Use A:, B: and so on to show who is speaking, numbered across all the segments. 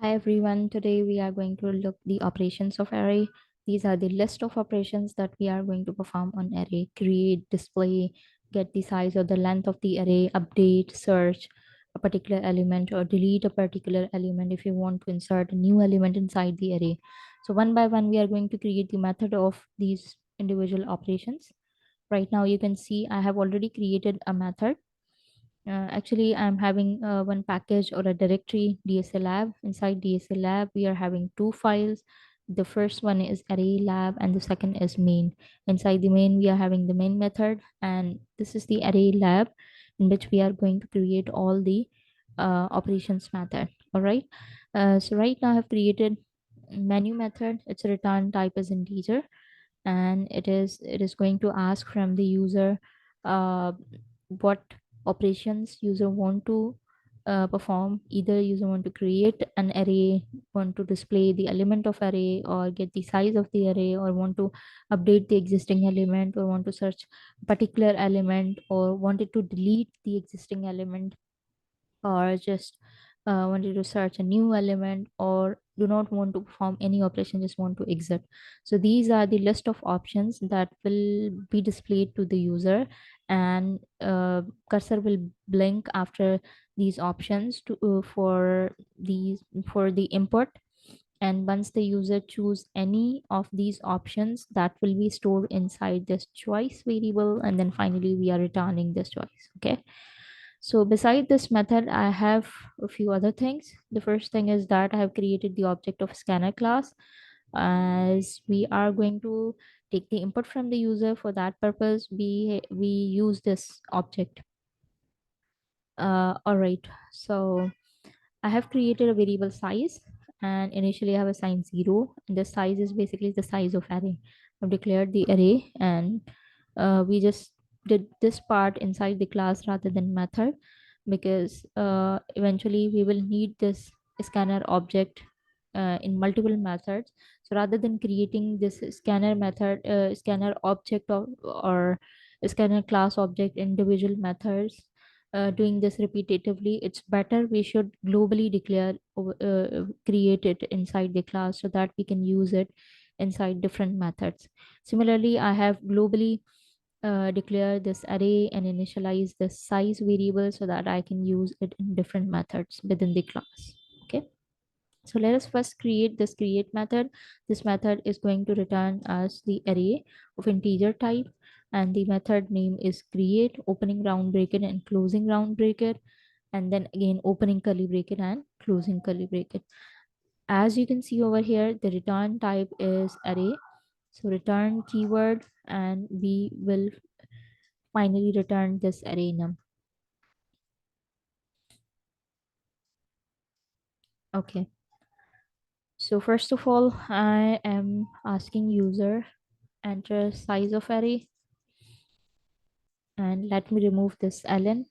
A: Hi everyone, today we are going to look the operations of array. These are the list of operations that we are going to perform on array: create, display, get the size or the length of the array, update, search a particular element, or delete a particular element if you want to insert a new element inside the array. So one by one we are going to create the method of these individual operations. Right now you can see I have already created a method. Actually, I'm having one package or a directory, DSL lab. Inside DSL lab, we are having two files. The first one is array lab and the second is main. Inside the main, we are having the main method, and this is the array lab in which we are going to create all the operations method. All right. So right now I have created menu method. Its return type is integer, and it is going to ask from the user uh, what operations user want to perform. Either user want to create an array, want to display the element of array, or get the size of the array, or want to update the existing element, or want to search particular element, or wanted to delete the existing element, or just wanted to search a new element, or do not want to perform any operation, just want to exit. So these are the list of options that will be displayed to the user, and cursor will blink after these options to for the input. And once the user choose any of these options, that will be stored inside this choice variable, and then finally we are returning this choice. Okay. So beside this method, I have a few other things. The first thing is that I have created the object of scanner class, as we are going to take the input from the user. For that purpose, we use this object. All right. So I have created a variable size, and initially I have assigned 0, and the size is basically the size of array. I've declared the array, and we just did this part inside the class rather than method, because eventually we will need this scanner object in multiple methods. So rather than creating this scanner method, scanner object, or scanner class object individual methods, doing this repetitively, it's better we should globally declare create it inside the class so that we can use it inside different methods. Similarly, I have globally declare this array and initialize the size variable so that I can use it in different methods within the class. Okay. So let us first create this create method. This method is going to return us the array of integer type, and the method name is create, opening round bracket and closing round bracket, and then again opening curly bracket and closing curly bracket. As you can see over here, the return type is array. So return keyword, and we will finally return this array num. Okay. So first of all, I am asking user enter size of array, and let me remove this ln,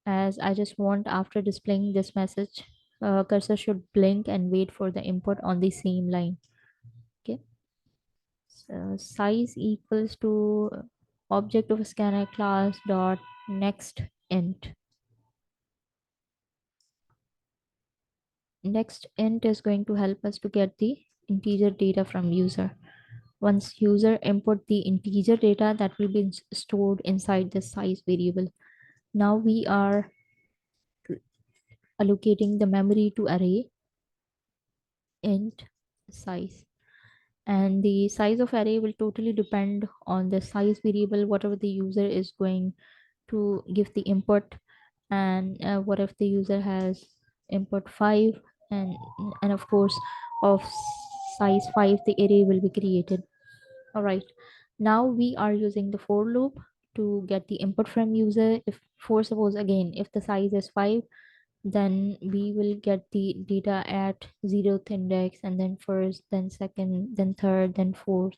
A: as I just want after displaying this message, cursor should blink and wait for the input on the same line. Okay. So size equals to object of scanner class dot next int. Next int is going to help us to get the integer data from user. Once user input the integer data, that will be stored inside the size variable. Now we are allocating the memory to array int size, and the size of array will totally depend on the size variable, whatever the user is going to give the input. And what if the user has input 5, and and of course of size 5 the array will be created. All right. Now we are using the for loop to get the input from user. If for suppose again, if the size is 5, then we will get the data at 0th index, and then first, then second, then third, then fourth.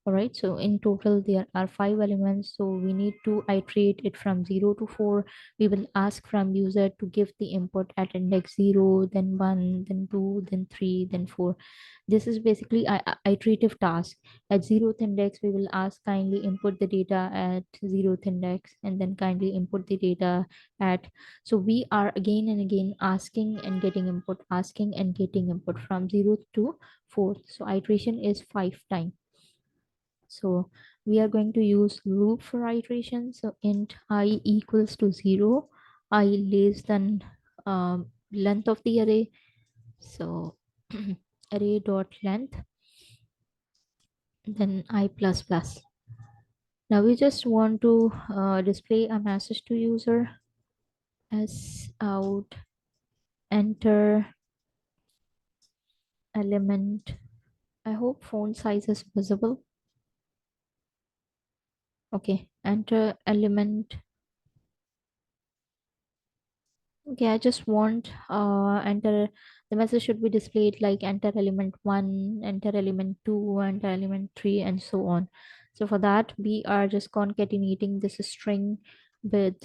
A: All right, so in total there are 5 elements, so we need to iterate it from 0 to 4. We will ask from user to give the input at index 0, then 1, then 2, then 3, then 4. This is basically iterative task. At 0th index we will ask kindly input the data at 0th index, and then kindly input the data at. So we are again and again asking and getting input, asking and getting input from 0th to 4th. So iteration is 5 times. So we are going to use loop for iteration. So int I equals to 0, I less than length of the array. So array dot length, then I plus plus. Now we just want to display a message to user as out enter element. I hope font size is visible. Okay, enter element. Okay, I just want enter, the message should be displayed like enter element 1, enter element 2, enter element 3, and so on. So for that we are just concatenating this string with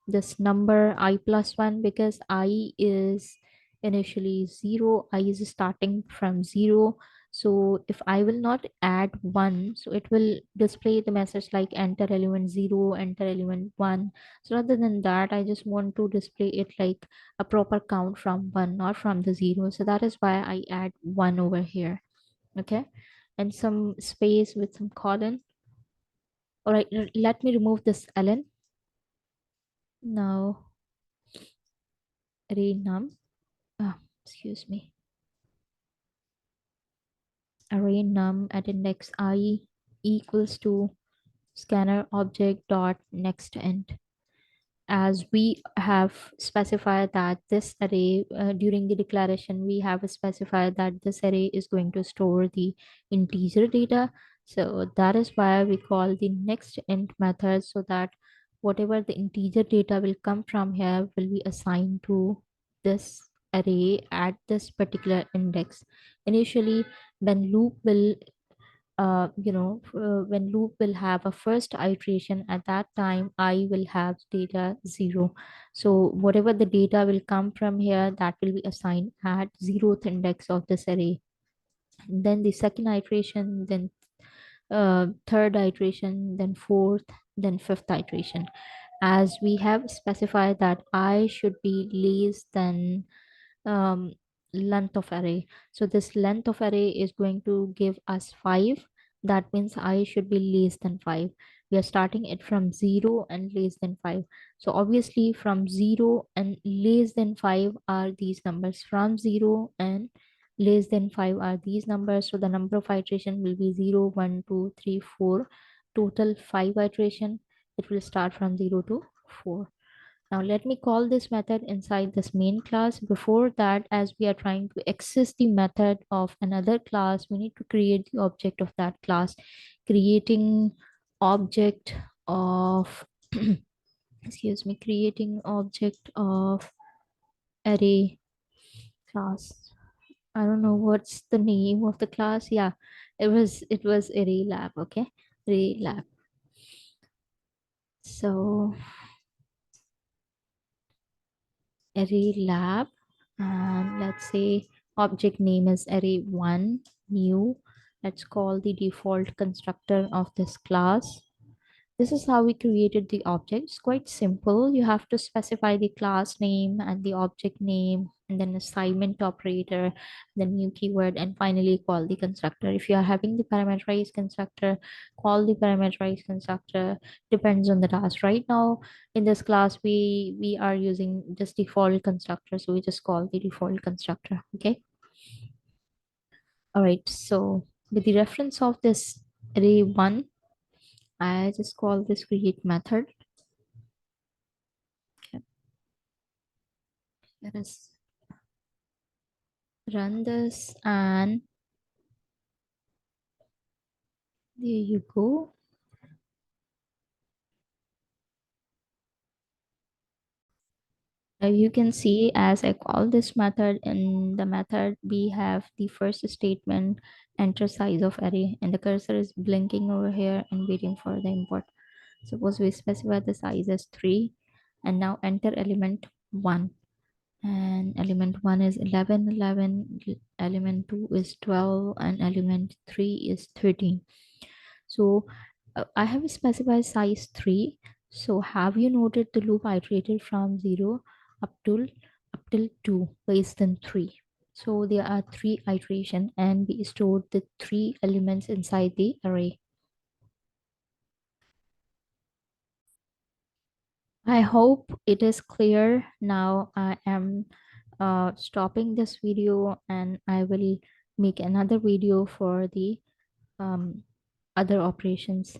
A: this number I plus 1, because I is initially 0, I is starting from 0. So if I will not add 1, so it will display the message like enter element 0, enter element 1. So rather than that, I just want to display it like a proper count from 1, not from the 0. So that is why I add 1 over here. Okay. And some space with some colon. All right, let me remove this ln. Now array num. Excuse me. Array num at index I equals to scanner object dot next end. As we have specified that this array, during the declaration we have specified that this array is going to store the integer data. So that is why we call the next int method, so that whatever the integer data will come from here will be assigned to this array at this particular index. Initially, when loop will when loop will have a first iteration, at that time I will have data 0. So whatever the data will come from here, that will be assigned at 0th index of this array. Then the second iteration, then third iteration, then fourth, then fifth iteration. As we have specified that I should be less than um, length of array. So this length of array is going to give us 5. That means I should be less than 5. We are starting it from 0 and less than 5. So obviously from 0 and less than 5 are these numbers. From 0 and less than 5 are these numbers. So the number of iteration will be 0, 1, 2, 3, 4. Total 5 iteration. It will start from 0 to 4. Now let me call this method inside this main class. Before that, as we are trying to access the method of another class, we need to create the object of that class. Creating object of excuse me, creating object of array class. I don't know what's the name of the class. Yeah, it was array lab. Okay, array lab. So array lab, and let's say object name is array1 new. Let's call the default constructor of this class. This is how we created the object. It's quite simple. You have to specify the class name and the object name, and then assignment operator, the new keyword, and finally call the constructor. If you are having the parameterized constructor, call the parameterized constructor. Depends on the task. Right now in this class, we are using just default constructor, so we just call the default constructor. Okay. All right. So with the reference of this array1, I just call this create method. Okay, let us run this, and there you go. You can see as I call this method, in the method we have the first statement, enter size of array, and the cursor is blinking over here and waiting for the import. Suppose we specify the size as 3, and now enter element 1, and element 1 is 11, 11, element 2 is 12, and element 3 is 13. So I have specified size 3. So have you noted the loop iterated from 0 up till 2 less than 3? So there are 3 iteration, and we stored the 3 elements inside the array. I hope it is clear now. I am stopping this video, and I will make another video for the um, other operations.